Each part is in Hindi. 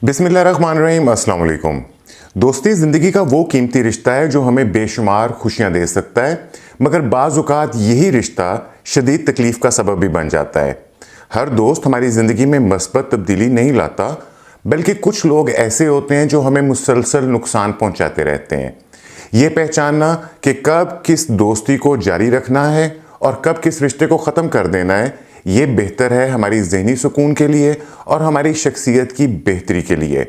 बिस्मिल्लाहिर्रहमानिर्रहीम, अस्सलाम वालेकुम। दोस्ती ज़िंदगी का वो कीमती रिश्ता है जो हमें बेशुमार खुशियां दे सकता है, मगर बाज़ औक़ात यही रिश्ता शदीद तकलीफ़ का सबब भी बन जाता है। हर दोस्त हमारी ज़िंदगी में मस्बत तब्दीली नहीं लाता, बल्कि कुछ लोग ऐसे होते हैं जो हमें मुसलसल नुकसान पहुंचाते रहते हैं। ये पहचानना कि कब किस दोस्ती को जारी रखना है और कब किस रिश्ते को ख़त्म कर देना है, ये बेहतर है हमारी ज़हनी सुकून के लिए और हमारी शख्सियत की बेहतरी के लिए।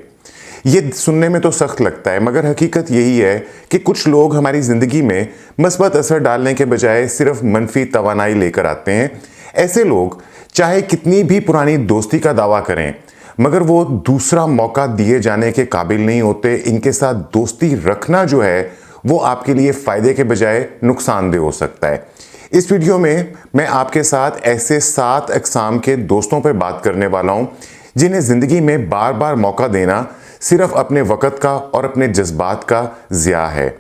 ये सुनने में तो सख्त लगता है, मगर हकीकत यही है कि कुछ लोग हमारी ज़िंदगी में मस्बत असर डालने के बजाय सिर्फ मनफी तवानाई लेकर आते हैं। ऐसे लोग चाहे कितनी भी पुरानी दोस्ती का दावा करें, मगर वो दूसरा मौका दिए जाने के काबिल नहीं होते। इनके साथ दोस्ती रखना जो है वो आपके लिए फ़ायदे के बजाय नुकसानदेह हो सकता है। इस वीडियो में मैं आपके साथ ऐसे 7 अक़साम के दोस्तों पर बात करने वाला हूं जिन्हें ज़िंदगी में बार बार मौका देना सिर्फ अपने वक़्त का और अपने जज्बात का ज़िया है।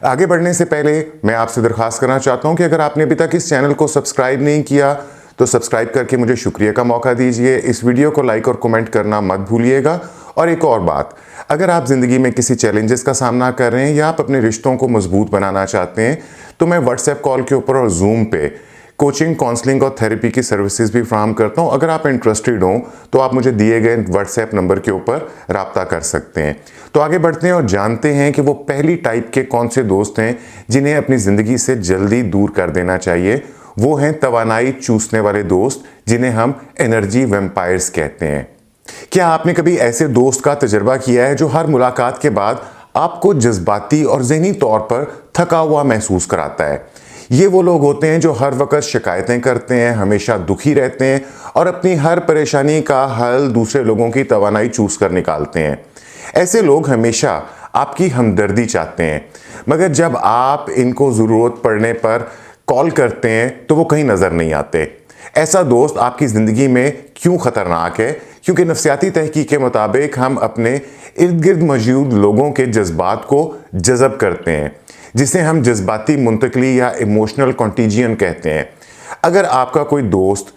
आगे बढ़ने से पहले मैं आपसे दरख्वास्त करना चाहता हूं कि अगर आपने अभी तक इस चैनल को सब्सक्राइब नहीं किया तो सब्सक्राइब करके मुझे शुक्रिया का मौका दीजिए। इस वीडियो को लाइक और कमेंट करना मत भूलिएगा। और एक और बात, अगर आप ज़िंदगी में किसी चैलेंजेस का सामना कर रहे हैं या आप अपने रिश्तों को मजबूत बनाना चाहते हैं तो मैं व्हाट्सएप कॉल के ऊपर और जूम पे कोचिंग, काउंसलिंग और थेरेपी की सर्विसेज भी फ्राहम करता हूं। अगर आप इंटरेस्टेड हो तो आप मुझे दिए गए व्हाट्सएप नंबर के ऊपर राब्ता कर सकते हैं। तो आगे बढ़ते हैं और जानते हैं कि वो पहली टाइप के कौन से दोस्त हैं जिन्हें अपनी ज़िंदगी से जल्दी दूर कर देना चाहिए। वो हैं तवानाई चूसने वाले दोस्त, जिन्हें हम एनर्जी वैम्पायर्स कहते हैं। क्या आपने कभी ऐसे दोस्त का तजर्बा किया है जो हर मुलाकात के बाद आपको जज्बाती और ज़हनी तौर पर थका हुआ महसूस कराता है? ये वो लोग होते हैं जो हर वक्त शिकायतें करते हैं, हमेशा दुखी रहते हैं और अपनी हर परेशानी का हल दूसरे लोगों की तवानाई चूस कर निकालते हैं। ऐसे लोग हमेशा आपकी हमदर्दी चाहते हैं, मगर जब आप इनको ज़रूरत पड़ने पर कॉल करते हैं तो वो कहीं नज़र नहीं आते। ऐसा दोस्त आपकी ज़िंदगी में क्यों ख़तरनाक है? क्योंकि नफ्सियाती तहकीक के मुताबिक हम अपने इर्द गिर्द मौजूद लोगों के जज्बात को जज़ब करते हैं, जिसे हम जज्बाती मुंतकली या इमोशनल कॉन्टीजियन कहते हैं। अगर आपका कोई दोस्त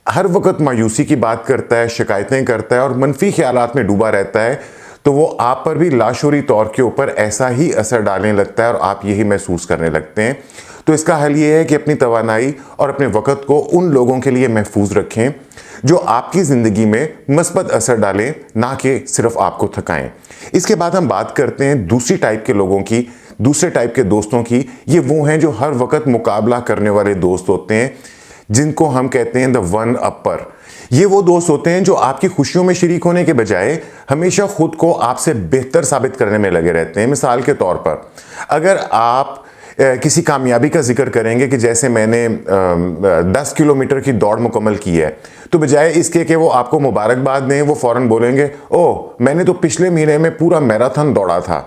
हर वक्त मायूसी की बात करता है, शिकायतें करता है और मनफी ख्यालात में डूबा रहता है, तो वो आप पर भी लाशूरी तौर के ऊपर ऐसा ही असर डालने लगता है और आप यही महसूस करने लगते हैं। तो इसका हल ये है कि अपनी तवानाई और अपने वक़्त को उन लोगों के लिए महफूज रखें जो आपकी ज़िंदगी में मस्बत असर डालें, ना कि सिर्फ आपको थकाएं। इसके बाद हम बात करते हैं दूसरी टाइप के लोगों की, दूसरे टाइप के दोस्तों की। ये वो हैं जो हर वक्त मुकाबला करने वाले दोस्त होते हैं, जिनको हम कहते हैं द वन अपर। ये वो दोस्त होते हैं जो आपकी खुशियों में शरीक होने के बजाय हमेशा खुद को आपसे बेहतर साबित करने में लगे रहते हैं। मिसाल के तौर पर, अगर आप किसी कामयाबी का जिक्र करेंगे कि जैसे मैंने 10 किलोमीटर की दौड़ मुकम्मल की है, तो बजाय इसके कि वो आपको मुबारकबाद दें, वो फ़ौरन बोलेंगे, ओह मैंने तो पिछले महीने में पूरा मैराथन दौड़ा था।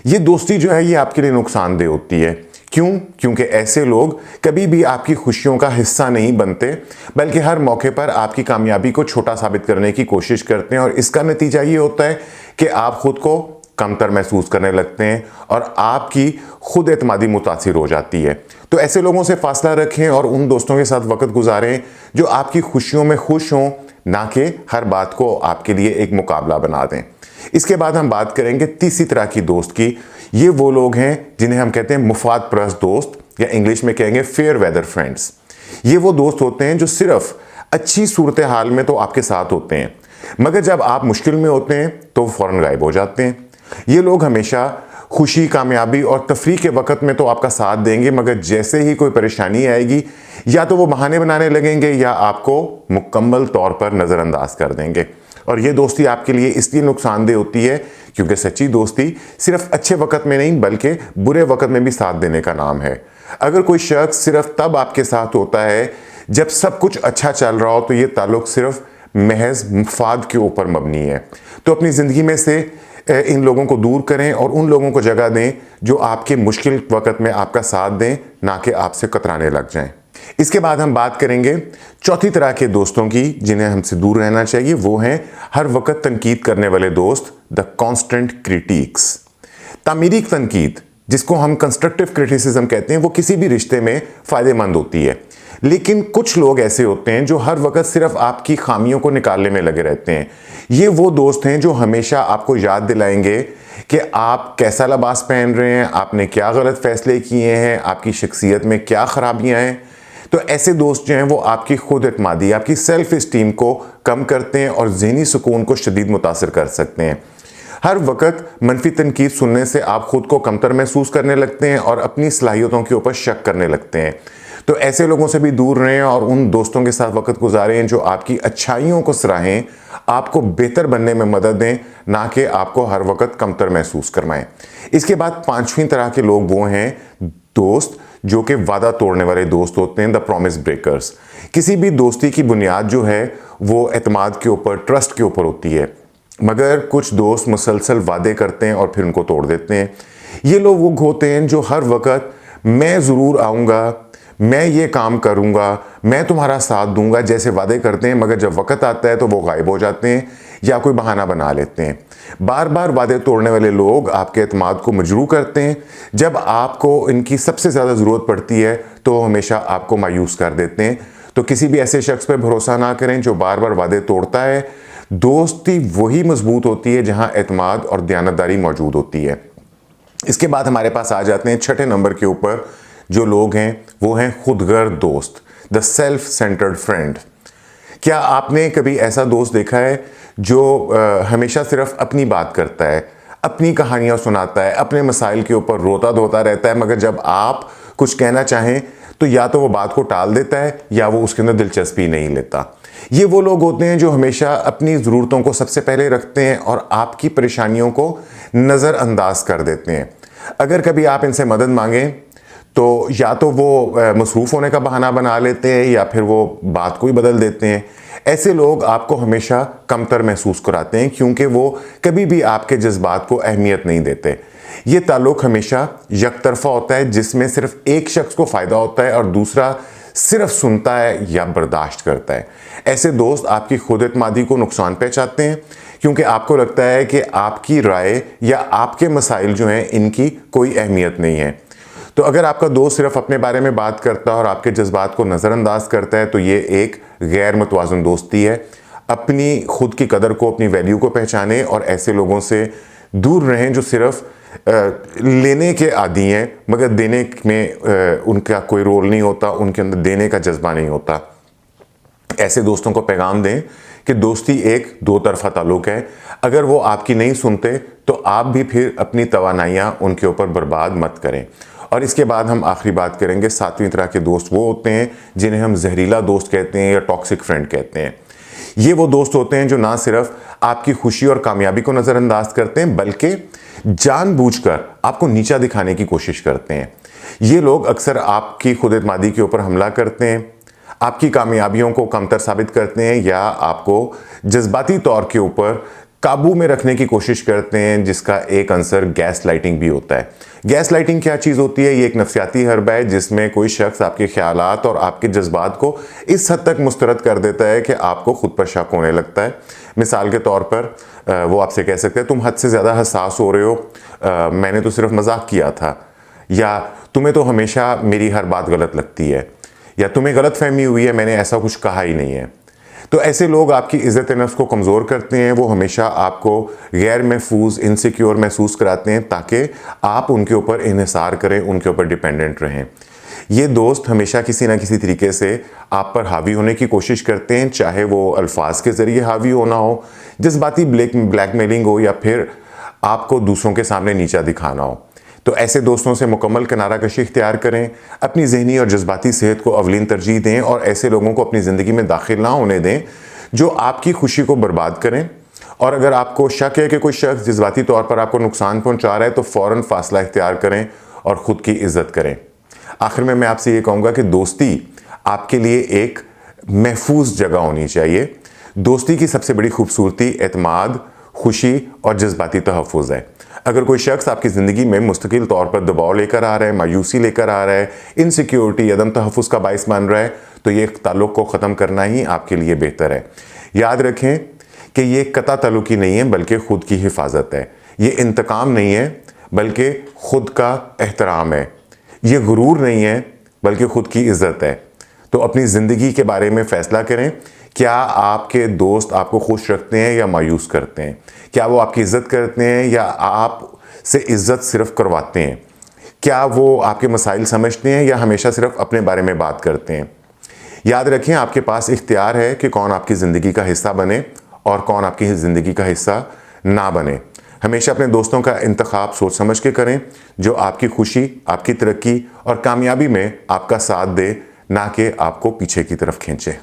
ये दोस्ती जो है ये आपके लिए नुकसानदेह होती है। क्यों? क्योंकि ऐसे लोग कभी भी आपकी खुशियों का हिस्सा नहीं बनते, बल्कि हर मौके पर आपकी कामयाबी को छोटा साबित करने की कोशिश करते हैं और इसका नतीजा ये होता है कि आप खुद को कमतर महसूस करने लगते हैं और आपकी खुद एतमादी मुतासिर हो जाती है। तो ऐसे लोगों से फासला रखें और उन दोस्तों के साथ वक्त गुजारें जो आपकी खुशियों में खुश हों, ना कि हर बात को आपके लिए एक मुकाबला बना दें। इसके बाद हम बात करेंगे तीसरी तरह की दोस्त की। ये वो लोग हैं जिन्हें हम कहते हैं मुफाद परस्त दोस्त, या इंग्लिश में कहेंगे फेयर वेदर फ्रेंड्स। ये वो दोस्त होते हैं जो सिर्फ अच्छी सूरत हाल में तो आपके साथ होते हैं, मगर जब आप मुश्किल में होते हैं तो फ़ौरन गायब हो जाते हैं। ये लोग हमेशा खुशी, कामयाबी और तफरीह के वक़्त में तो आपका साथ देंगे, मगर जैसे ही कोई परेशानी आएगी या तो वो बहाने बनाने लगेंगे या आपको मुकम्मल तौर पर नज़रअंदाज कर देंगे। और ये दोस्ती आपके लिए इसलिए नुकसानदेह होती है क्योंकि सच्ची दोस्ती सिर्फ अच्छे वक़्त में नहीं बल्कि बुरे वक़्त में भी साथ देने का नाम है। अगर कोई शख्स सिर्फ तब आपके साथ होता है जब सब कुछ अच्छा चल रहा हो, तो ये ताल्लुक़ सिर्फ महज मुफाद के ऊपर मबनी है। तो अपनी ज़िंदगी में से इन लोगों को दूर करें और उन लोगों को जगह दें जो आपके मुश्किल वक़्त में आपका साथ दें, ना कि आपसे कतराने लग जाएं। इसके बाद हम बात करेंगे चौथी तरह के दोस्तों की जिन्हें हमसे दूर रहना चाहिए। वो हैं हर वक्त तनकीद करने वाले दोस्त, द कॉन्स्टेंट क्रिटिक्स। तामीरी तनकीद, जिसको हम कंस्ट्रक्टिव क्रिटिसिज्म कहते हैं, वो किसी भी रिश्ते में फ़ायदेमंद होती है। लेकिन कुछ लोग ऐसे होते हैं जो हर वक्त सिर्फ आपकी खामियों को निकालने में लगे रहते हैं। ये वो दोस्त हैं जो हमेशा आपको याद दिलाएंगे कि आप कैसा लिबास पहन रहे हैं, आपने क्या गलत फैसले किए हैं, आपकी शख्सियत में क्या खराबियां हैं। तो ऐसे दोस्त जो हैं वो आपकी खुद एतमादी, आपकी सेल्फ इस्टीम को कम करते हैं और ज़हनी सुकून को शदीद मुतासर कर सकते हैं। हर वक्त मनफी तनकीद सुनने से आप खुद को कमतर महसूस करने लगते हैं और अपनी सलाहियतों के ऊपर शक करने लगते हैं। तो ऐसे लोगों से भी दूर रहें और उन दोस्तों के साथ वक्त गुजारें जो आपकी अच्छाइयों को सराहें, आपको बेहतर बनने में मदद दें, ना कि आपको हर वक्त कमतर महसूस करवाएं। इसके बाद पांचवीं तरह के लोग वो हैं दोस्त जो कि वादा तोड़ने वाले दोस्त होते हैं, द प्रॉमिस ब्रेकर्स। किसी भी दोस्ती की बुनियाद जो है वो एतमाद के ऊपर, ट्रस्ट के ऊपर होती है, मगर कुछ दोस्त मुसलसल वादे करते हैं और फिर उनको तोड़ देते हैं। ये लोग वो होते हैं जो हर वक्त मैं ज़रूर आऊँगा, मैं ये काम करूँगा, मैं तुम्हारा साथ दूंगा जैसे वादे करते हैं, मगर जब वक्त आता है तो वो गायब हो जाते हैं या कोई बहाना बना लेते हैं। बार बार वादे तोड़ने वाले लोग आपके एतमाद को मजरूह करते हैं। जब आपको इनकी सबसे ज़्यादा ज़रूरत पड़ती है तो हमेशा आपको मायूस कर देते हैं। तो किसी भी ऐसे शख्स पर भरोसा ना करें जो बार बार वादे तोड़ता है। दोस्ती वही मजबूत होती है जहाँ एतमाद और दयानतदारी मौजूद होती है। इसके बाद हमारे पास आ जाते हैं छठे नंबर के ऊपर जो लोग हैं वो हैं खुदगर्द दोस्त, द सेल्फ सेंटर्ड फ्रेंड। क्या आपने कभी ऐसा दोस्त देखा है जो हमेशा सिर्फ अपनी बात करता है, अपनी कहानियां सुनाता है, अपने मसाइल के ऊपर रोता धोता रहता है, मगर जब आप कुछ कहना चाहें तो या तो वो बात को टाल देता है या वो उसके अंदर दिलचस्पी नहीं लेता। ये वो लोग होते हैं जो हमेशा अपनी ज़रूरतों को सबसे पहले रखते हैं और आपकी परेशानियों को नज़रअंदाज कर देते हैं। अगर कभी आप इनसे मदद मांगें तो या तो वो मसरूफ़ होने का बहाना बना लेते हैं या फिर वो बात को ही बदल देते हैं। ऐसे लोग आपको हमेशा कमतर महसूस कराते हैं क्योंकि वो कभी भी आपके जज्बात को अहमियत नहीं देते। ये ताल्लुक़ हमेशा यकतरफ़ा होता है जिसमें सिर्फ एक शख्स को फ़ायदा होता है और दूसरा सिर्फ सुनता है या बर्दाश्त करता है। ऐसे दोस्त आपकी खुद एतमादी को नुकसान पहुंचाते हैं क्योंकि आपको लगता है कि आपकी राय या आपके मसाइल जो हैं इनकी कोई अहमियत नहीं है। तो अगर आपका दोस्त सिर्फ अपने बारे में बात करता है और आपके जज्बात को नज़रअंदाज करता है तो ये एक गैर मुतवाज़न दोस्ती है। अपनी खुद की कदर को, अपनी वैल्यू को पहचानें और ऐसे लोगों से दूर रहें जो सिर्फ लेने के आदी हैं मगर देने में उनका कोई रोल नहीं होता, उनके अंदर देने का जज्बा नहीं होता। ऐसे दोस्तों को पैगाम दें कि दोस्ती एक दो तरफा ताल्लुक़ है। अगर वो आपकी नहीं सुनते तो आप भी फिर अपनी तवानाइयाँ उनके ऊपर बर्बाद मत करें। और इसके बाद हम आखिरी बात करेंगे, सातवीं तरह के दोस्त वो होते हैं जिन्हें हम जहरीला दोस्त कहते हैं या टॉक्सिक फ्रेंड कहते हैं। ये वो दोस्त होते हैं जो ना सिर्फ आपकी खुशी और कामयाबी को नज़रअंदाज करते हैं बल्कि जानबूझकर आपको नीचा दिखाने की कोशिश करते हैं। ये लोग अक्सर आपकी खुद एतमादी के ऊपर हमला करते हैं, आपकी कामयाबियों को कमतर साबित करते हैं या आपको जज्बाती तौर के ऊपर काबू में रखने की कोशिश करते हैं, जिसका एक अंसर गैस लाइटिंग भी होता है। गैस लाइटिंग क्या चीज़ होती है? ये एक नफ्सियाती हरबा है जिसमें कोई शख्स आपके ख्यालात और आपके जज्बात को इस हद तक मुस्तरद कर देता है कि आपको खुद पर शक होने लगता है। मिसाल के तौर पर वो आपसे कह सकते हैं तुम हद से ज़्यादा हसास हो रहे हो, मैंने तो सिर्फ मजाक किया था, या तुम्हें तो हमेशा मेरी हर बात गलत लगती है, या तुम्हें गलत फहमी हुई है, मैंने ऐसा कुछ कहा ही नहीं है। तो ऐसे लोग आपकी इज़्ज़त नफ्स को कमज़ोर करते हैं। वो हमेशा आपको गैर महफूज, इनसिक्योर महसूस कराते हैं ताकि आप उनके ऊपर इन्हिसार करें, उनके ऊपर डिपेंडेंट रहें। ये दोस्त हमेशा किसी ना किसी तरीके से आप पर हावी होने की कोशिश करते हैं, चाहे वो अल्फाज के ज़रिए हावी होना हो, जज्बाती ब्लैकमेलिंग हो, या फिर आपको दूसरों के सामने नीचा दिखाना हो। तो ऐसे दोस्तों से मुकम्मल किनारा कशी इख्तियार करें, अपनी ज़हनी और जज्बाती सेहत को अवलीन तरजीह दें और ऐसे लोगों को अपनी ज़िंदगी में दाखिल ना होने दें जो आपकी खुशी को बर्बाद करें। और अगर आपको शक है कि कोई शख्स जज्बाती तौर पर आपको नुकसान पहुंचा रहा है तो फ़ौरन फासला इख्तियार करें और ख़ुद की इज़्ज़त करें। आखिर में मैं आपसे ये कहूँगा कि दोस्ती आपके लिए एक महफूज जगह होनी चाहिए। दोस्ती की सबसे बड़ी खूबसूरती एतमाद, खुशी और जज्बाती तहफ़्फ़ुज़ है। अगर कोई शख्स आपकी ज़िंदगी में मुस्तकिल तौर पर दबाव लेकर आ रहा है, मायूसी लेकर आ रहा है, इनसिक्योरिटी, अदम तहफ़्फ़ुज़ का बाइस बन रहा है, तो ये ताल्लुक़ को ख़त्म करना ही आपके लिए बेहतर है। याद रखें कि ये कता ताल्लुक़ी नहीं है बल्कि ख़ुद की हिफाजत है। ये इंतकाम नहीं है बल्कि ख़ुद का एहतराम है। ये गुरूर नहीं है बल्कि ख़ुद की इज़्ज़त है। तो अपनी ज़िंदगी के बारे में फ़ैसला करें, क्या आपके दोस्त आपको खुश रखते हैं या मायूस करते हैं? क्या वो आपकी इज़्ज़त करते हैं या आप से इज़्ज़त सिर्फ करवाते हैं? क्या वो आपके मसाइल समझते हैं या हमेशा सिर्फ अपने बारे में बात करते हैं? याद रखें, आपके पास इख्तियार है कि कौन आपकी ज़िंदगी का हिस्सा बने और कौन आपकी ज़िंदगी का हिस्सा ना बने। हमेशा अपने दोस्तों का इंतखाब सोच समझ के करें, जो आपकी खुशी, आपकी तरक्की और कामयाबी में आपका साथ दे, ना कि आपको पीछे की तरफ खींचे।